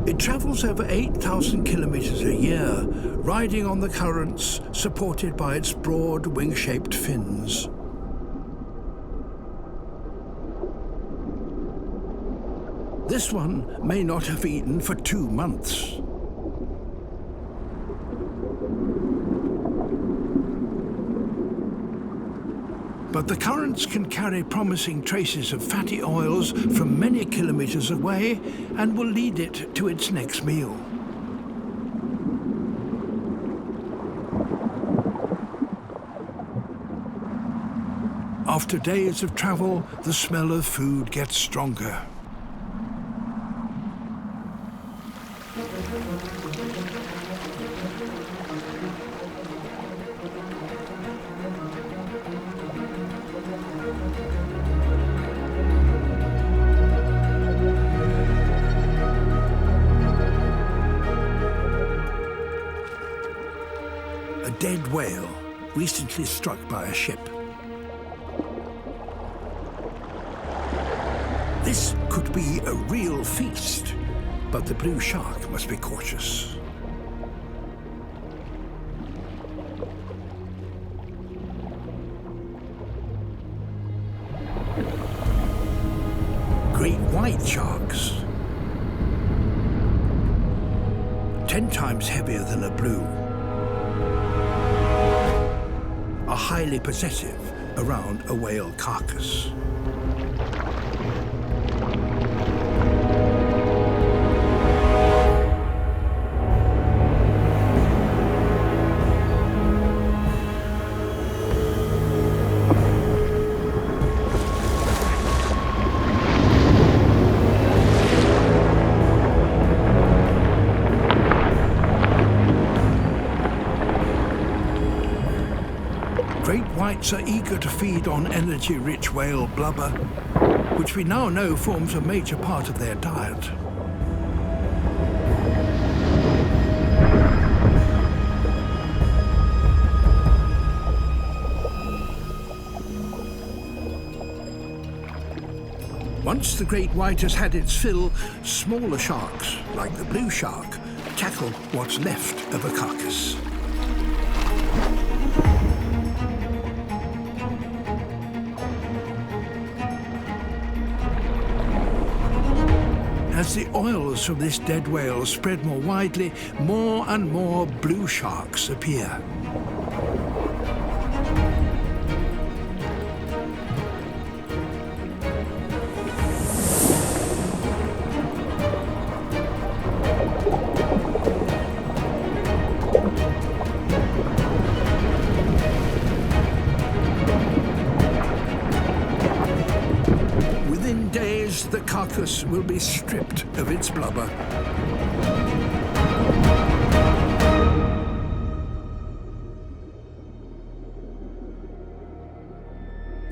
It travels over 8,000 kilometers a year, riding on the currents supported by its broad wing-shaped fins. This one may not have eaten for 2 months. But the currents can carry promising traces of fatty oils from many kilometers away and will lead it to its next meal. After days of travel, the smell of food gets stronger. A dead whale, recently struck by a ship. This could be a real feast, but the blue shark must be cautious. Great white sharks, 10 times heavier than a blue, are highly possessive around a whale carcass. Great whites are eager to feed on energy-rich whale blubber, which we now know forms a major part of their diet. Once the great white has had its fill, smaller sharks, like the blue shark, tackle what's left of a carcass. As the oils from this dead whale spread more widely, more and more blue sharks appear. Within days, the carcass will be stripped of its blubber.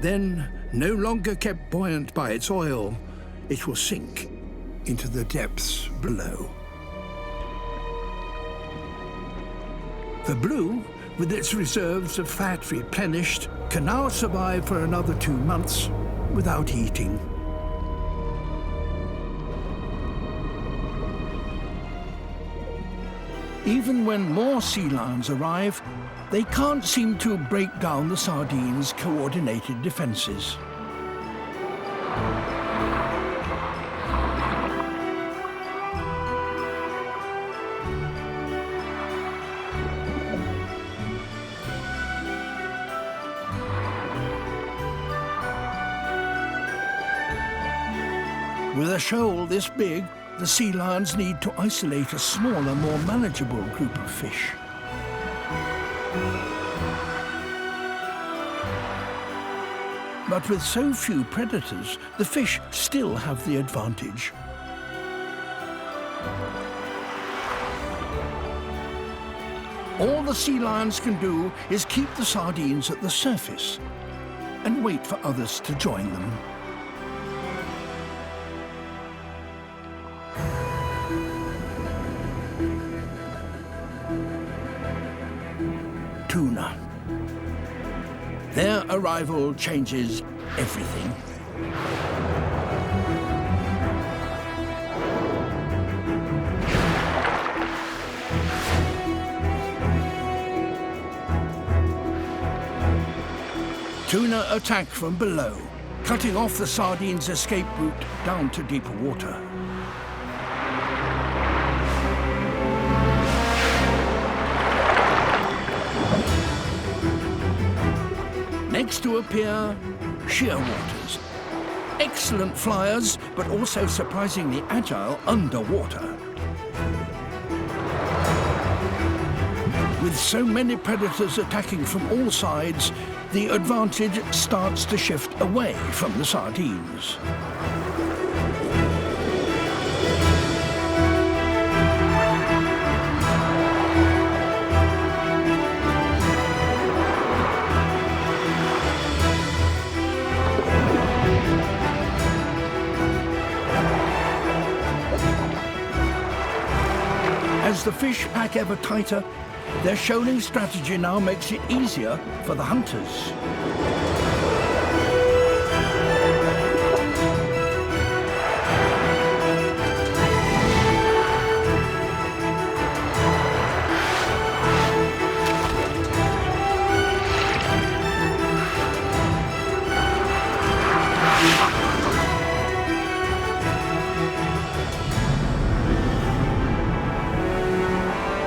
Then, no longer kept buoyant by its oil, it will sink into the depths below. The blue, with its reserves of fat replenished, can now survive for another 2 months without eating. Even when more sea lions arrive, they can't seem to break down the sardines' coordinated defenses. With a shoal this big, the sea lions need to isolate a smaller, more manageable group of fish. But with so few predators, the fish still have the advantage. All the sea lions can do is keep the sardines at the surface and wait for others to join them. Tuna. Their arrival changes everything. Tuna attack from below, cutting off the sardine's escape route down to deeper water. Next to appear shearwaters. Excellent flyers, but also surprisingly agile underwater. With so many predators attacking from all sides, the advantage starts to shift away from the sardines. As the fish pack ever tighter, their shoaling strategy now makes it easier for the hunters.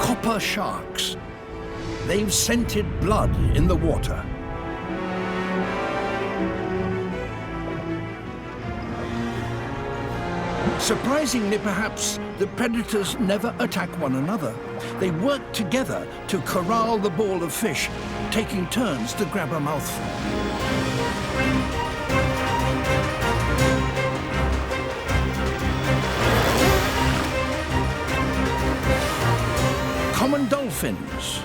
Copper sharks. They've scented blood in the water. Surprisingly, perhaps, the predators never attack one another. They work together to corral the ball of fish, taking turns to grab a mouthful. Common dolphins.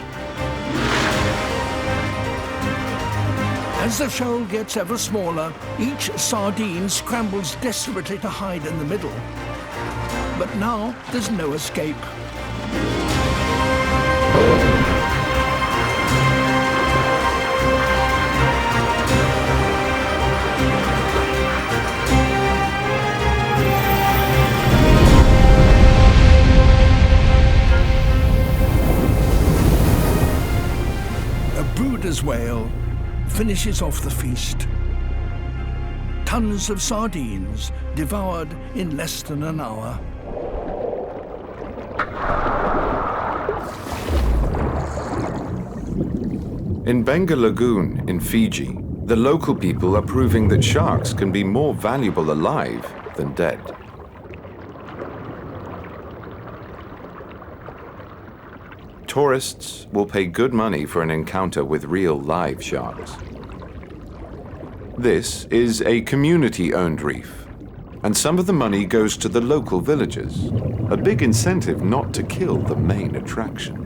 As the shoal gets ever smaller, each sardine scrambles desperately to hide in the middle. But now there's no escape. A brooder's whale finishes off the feast. Tons of sardines devoured in less than an hour. In Benga Lagoon in Fiji, the local people are proving that sharks can be more valuable alive than dead. Tourists will pay good money for an encounter with real live sharks. This is a community-owned reef, and some of the money goes to the local villagers, a big incentive not to kill the main attraction.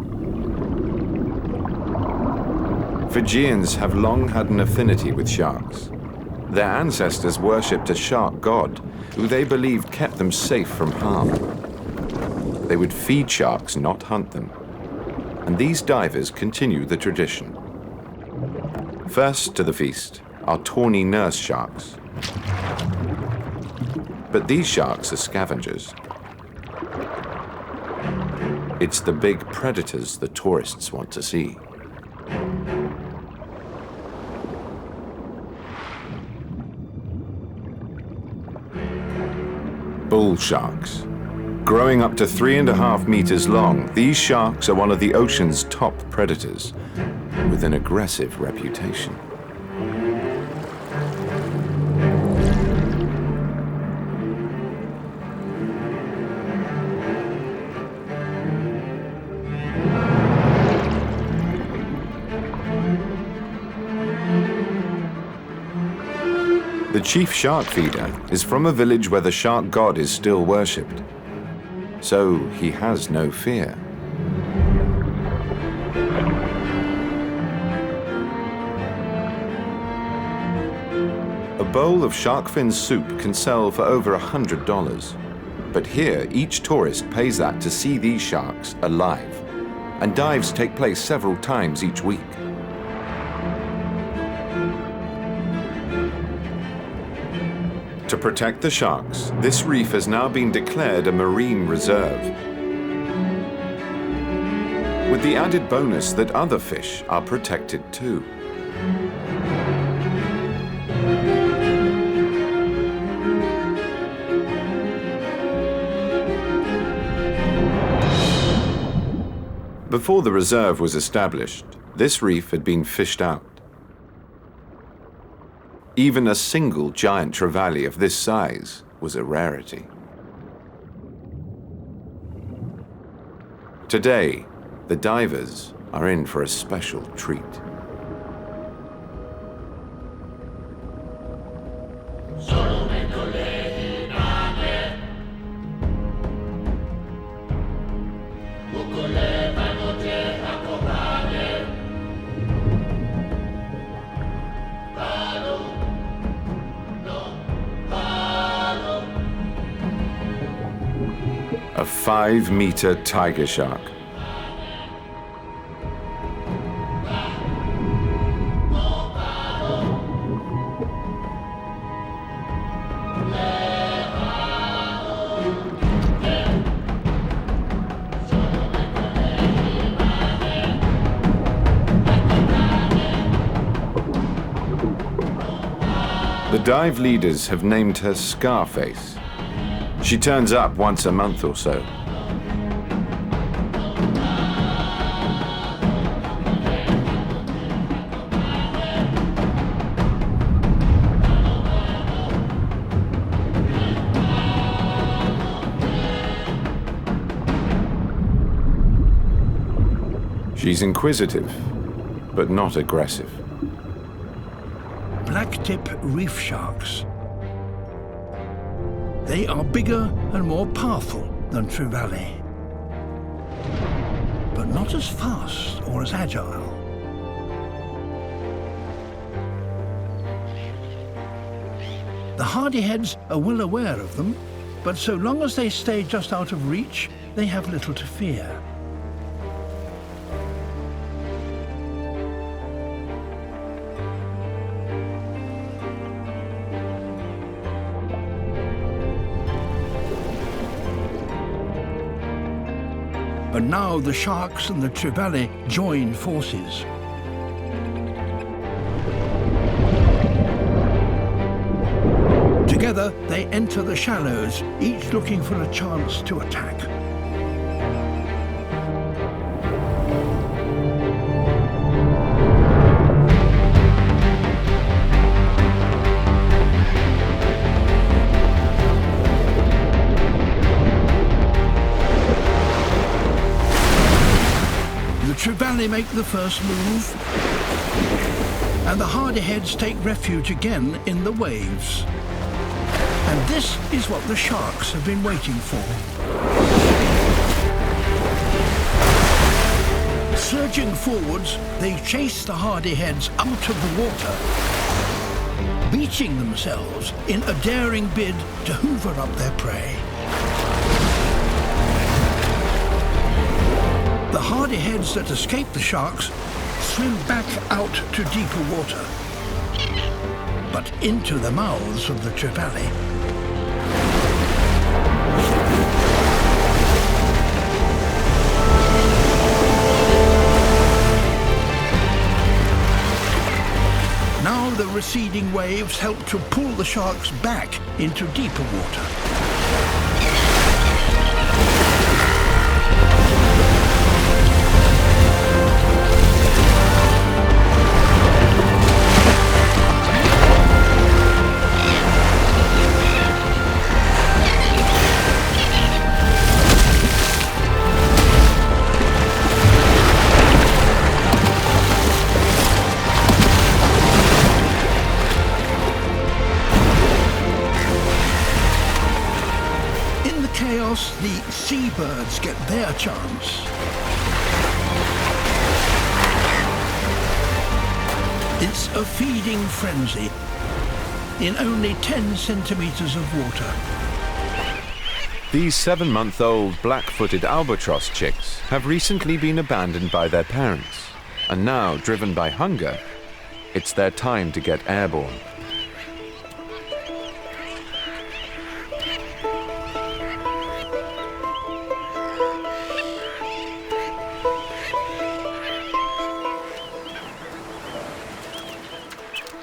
Fijians have long had an affinity with sharks. Their ancestors worshipped a shark god, who they believed kept them safe from harm. They would feed sharks, not hunt them. And these divers continue the tradition. First to the feast are tawny nurse sharks. But these sharks are scavengers. It's the big predators the tourists want to see. Bull sharks. Growing up to 3.5 meters long, these sharks are one of the ocean's top predators, with an aggressive reputation. The chief shark feeder is from a village where the shark god is still worshipped. So he has no fear. A bowl of shark fin soup can sell for over $100. But here, each tourist pays that to see these sharks alive. And dives take place several times each week. To protect the sharks, this reef has now been declared a marine reserve, with the added bonus that other fish are protected too. Before the reserve was established, this reef had been fished out. Even a single giant trevally of this size was a rarity. Today, the divers are in for a special treat. A 5-meter tiger shark. The dive leaders have named her Scarface. She turns up once a month or so. She's inquisitive, but not aggressive. Blacktip reef sharks. They are bigger and more powerful than trevally, but not as fast or as agile. The hardyheads are well aware of them, but so long as they stay just out of reach, they have little to fear. But now the sharks and the trevally join forces. Together, they enter the shallows, each looking for a chance to attack. The trevally make the first move, and the hardyheads take refuge again in the waves. And this is what the sharks have been waiting for. Surging forwards, they chase the hardyheads out of the water, beaching themselves in a daring bid to hoover up their prey. The hardyheads that escape the sharks swim back out to deeper water, but into the mouths of the trevally. Now the receding waves help to pull the sharks back into deeper water. The seabirds get their chance. It's a feeding frenzy in only 10 centimeters of water. These 7-month-old black-footed albatross chicks have recently been abandoned by their parents, and now, driven by hunger, it's their time to get airborne.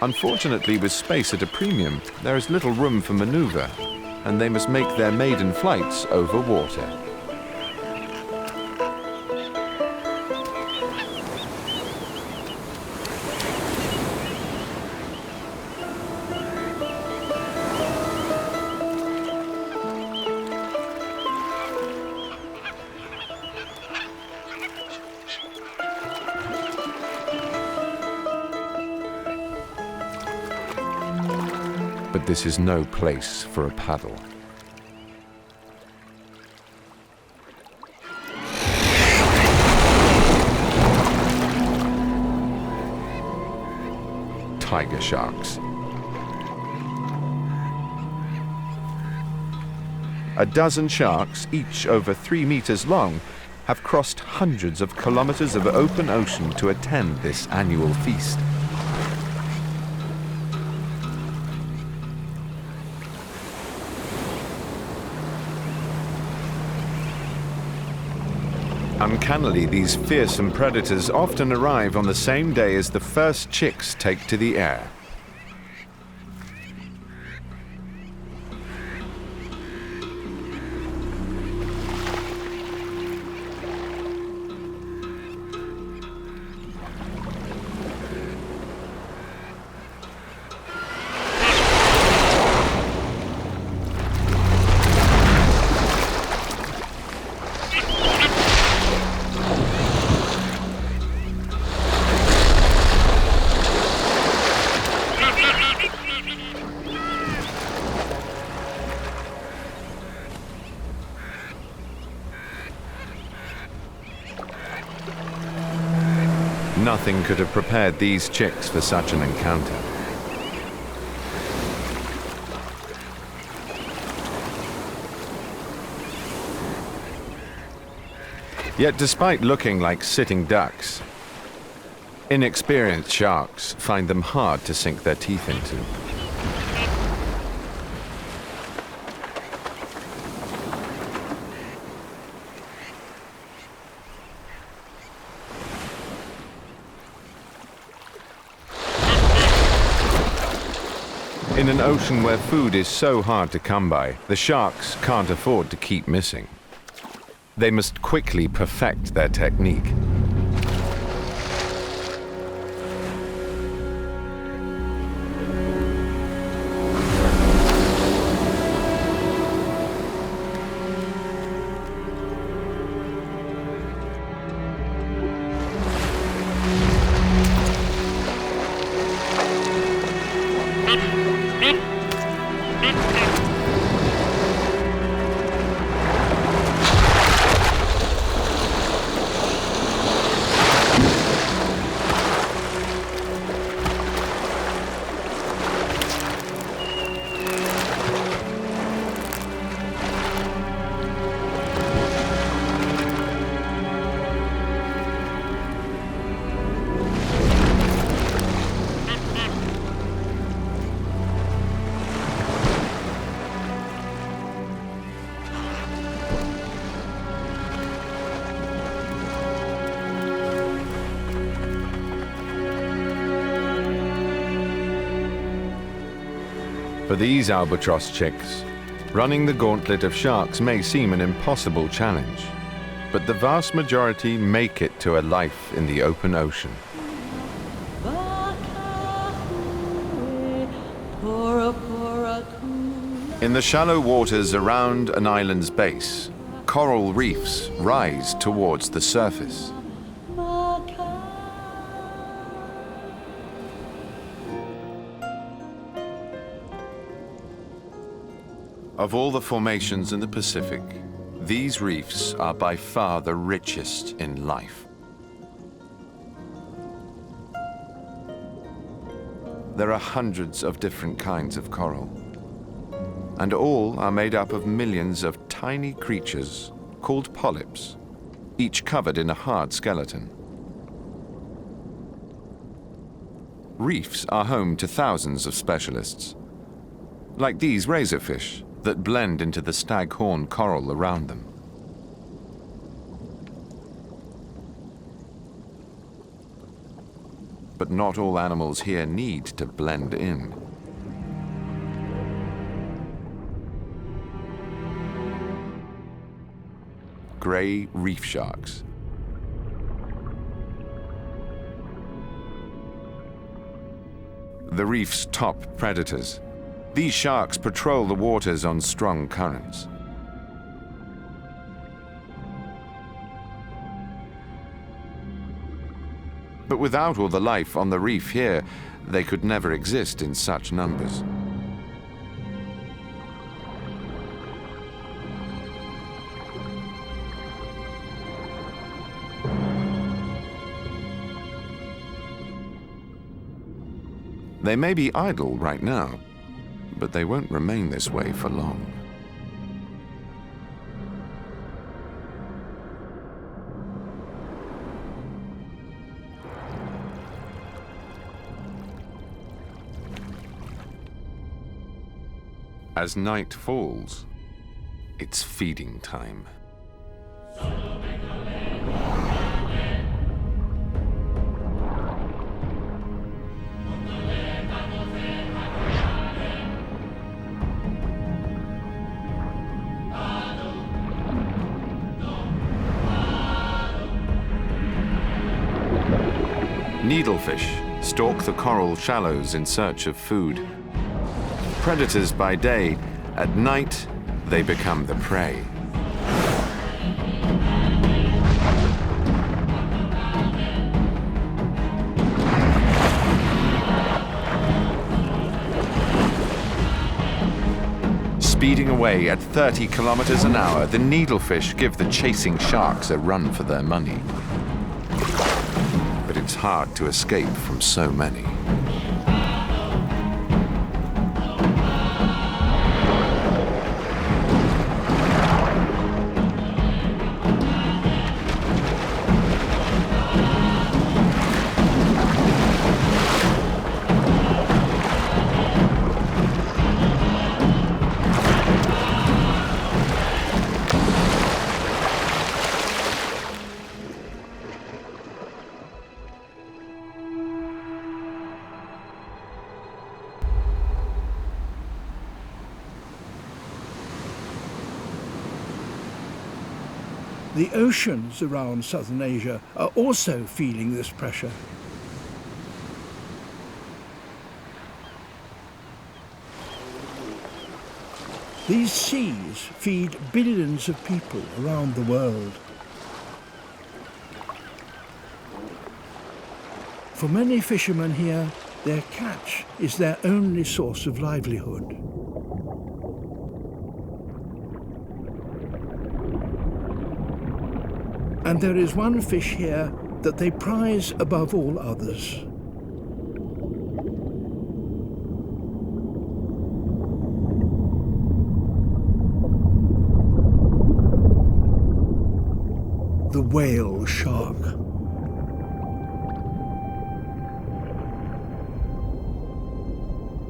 Unfortunately, with space at a premium, there is little room for maneuver, and they must make their maiden flights over water. but this is no place for a paddle. Tiger sharks. A dozen sharks, each over 3 meters long, have crossed hundreds of kilometers of open ocean to attend this annual feast. Uncannily, these fearsome predators often arrive on the same day as the first chicks take to the air. Nothing could have prepared these chicks for such an encounter. Yet despite looking like sitting ducks, inexperienced sharks find them hard to sink their teeth into. In an ocean where food is so hard to come by, the sharks can't afford to keep missing. They must quickly perfect their technique. For these albatross chicks, running the gauntlet of sharks may seem an impossible challenge, but the vast majority make it to a life in the open ocean. In the shallow waters around an island's base, coral reefs rise towards the surface. Of all the formations in the Pacific, these reefs are by far the richest in life. There are hundreds of different kinds of coral, and all are made up of millions of tiny creatures called polyps, each covered in a hard skeleton. Reefs are home to thousands of specialists, like these razorfish that blend into the staghorn coral around them. But not all animals here need to blend in. Grey reef sharks. The reef's top predators. These sharks patrol the waters on strong currents. But without all the life on the reef here, they could never exist in such numbers. They may be idle right now, but they won't remain this way for long. As night falls, it's feeding time. Needlefish stalk the coral shallows in search of food. Predators by day, at night they become the prey. Speeding away at 30 kilometers an hour, the needlefish give the chasing sharks a run for their money. But it's hard to escape from so many. The oceans around southern Asia are also feeling this pressure. These seas feed billions of people around the world. For many fishermen here, their catch is their only source of livelihood. And there is one fish here that they prize above all others. The whale shark.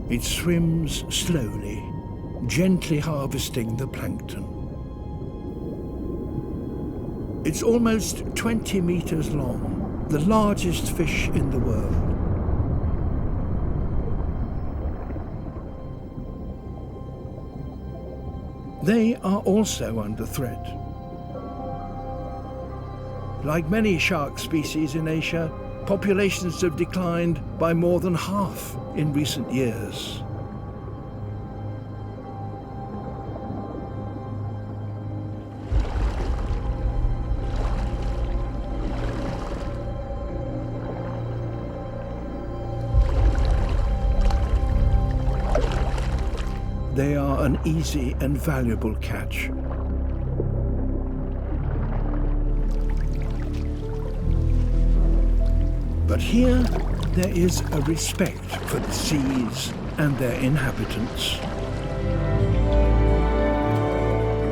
It swims slowly, gently harvesting the plankton. It's almost 20 meters long, the largest fish in the world. They are also under threat. Like many shark species in Asia, populations have declined by more than half in recent years. They are an easy and valuable catch. But here there is a respect for the seas and their inhabitants.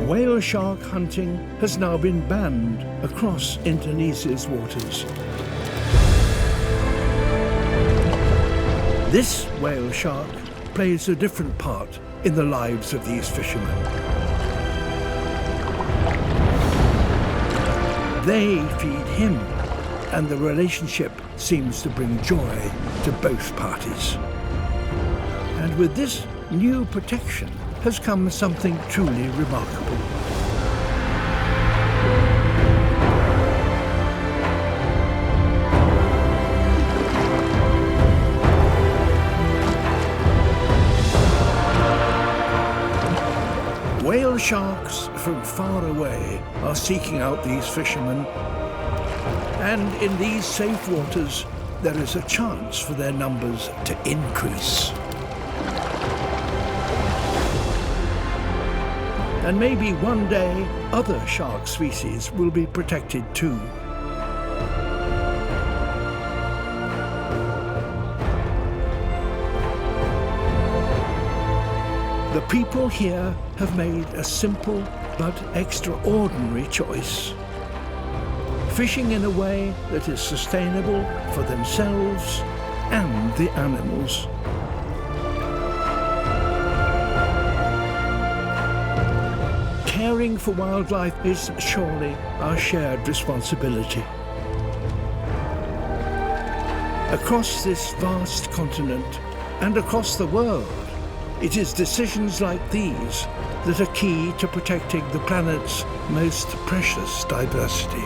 Whale shark hunting has now been banned across Indonesia's waters. This whale shark plays a different part in the lives of these fishermen. They feed him, and the relationship seems to bring joy to both parties. And with this new protection has come something truly remarkable. Whale sharks from far away are seeking out these fishermen, and in these safe waters there is a chance for their numbers to increase. And maybe one day other shark species will be protected too. The people here have made a simple but extraordinary choice. Fishing in a way that is sustainable for themselves and the animals. Caring for wildlife is surely our shared responsibility. Across this vast continent and across the world, it is decisions like these that are key to protecting the planet's most precious diversity.